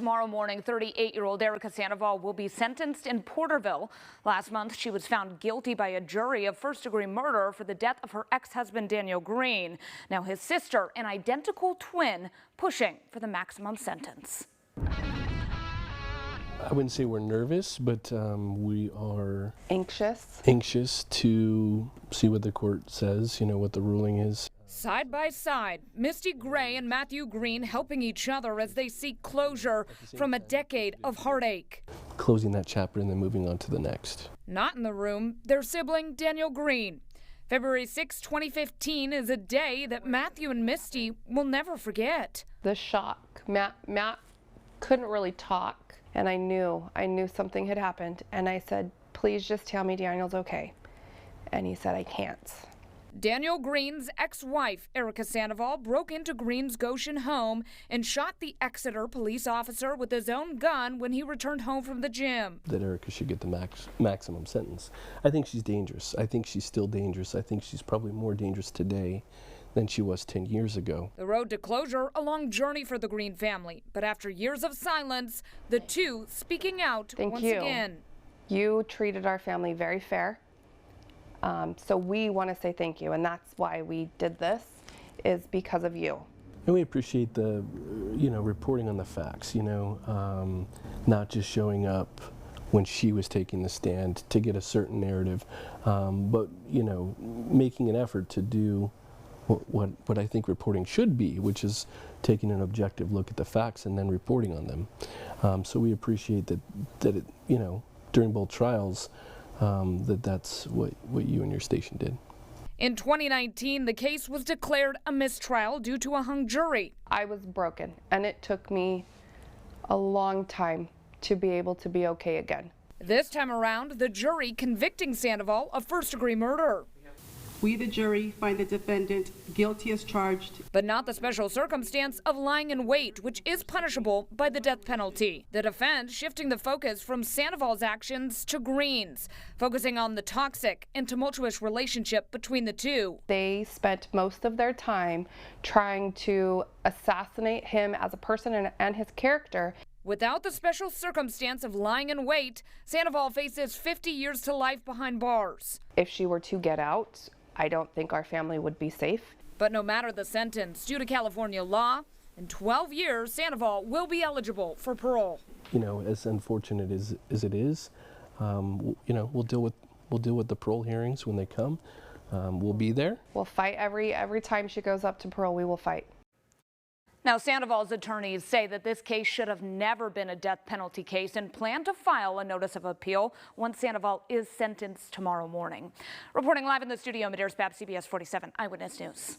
Tomorrow morning, 38-year-old Erica Sandoval will be sentenced in Porterville. Last month, she was found guilty by a jury of first-degree murder for the death of her ex-husband, Daniel Green. Now his sister, an identical twin, pushing for the maximum sentence. I wouldn't say we're nervous, but we are anxious to see what the court says, what the ruling is. Side by side, Misty Gray and Matthew Green helping each other as they seek closure from a decade of heartache. Closing that chapter and then moving on to the next. Not in the room, their sibling Daniel Green. February 6, 2015 is a day that Matthew and Misty will never forget. The shock. Matt couldn't really talk, and I knew something had happened, and I said, please just tell me Daniel's okay. And he said, I can't. Daniel Green's ex-wife, Erica Sandoval, broke into Green's Goshen home and shot the Exeter police officer with his own gun when he returned home from the gym. That Erica should get the maximum sentence. I think she's dangerous. I think she's still dangerous. I think she's probably more dangerous today than she was 10 years ago. The road to closure, a long journey for the Green family. But after years of silence, the two speaking out once again. You treated our family very fair. So we want to say thank you, and that's why we did this, is because of you. And we appreciate the, reporting on the facts, not just showing up when she was taking the stand to get a certain narrative, but, making an effort to do what I think reporting should be, which is taking an objective look at the facts and then reporting on them. So we appreciate that it, during both trials, that's what you and your station did. In 2019, the case was declared a mistrial due to a hung jury. I was broken, and it took me a long time to be able to be okay again. This time around, the jury convicting Sandoval of first-degree murder. We, the jury, find the defendant guilty as charged. But not the special circumstance of lying in wait, which is punishable by the death penalty. The defense shifting the focus from Sandoval's actions to Green's, focusing on the toxic and tumultuous relationship between the two. They spent most of their time trying to assassinate him as a person and his character. Without the special circumstance of lying in wait, Sandoval faces 50 years to life behind bars. If she were to get out, I don't think our family would be safe. But no matter the sentence, due to California law, in 12 years, Sandoval will be eligible for parole. As unfortunate as it is, we'll deal with the parole hearings when they come. We'll be there. We'll fight every time she goes up to parole. We will fight. Now, Sandoval's attorneys say that this case should have never been a death penalty case and plan to file a notice of appeal once Sandoval is sentenced tomorrow morning. Reporting live in the studio, Madeiras Bab, CBS 47 Eyewitness News.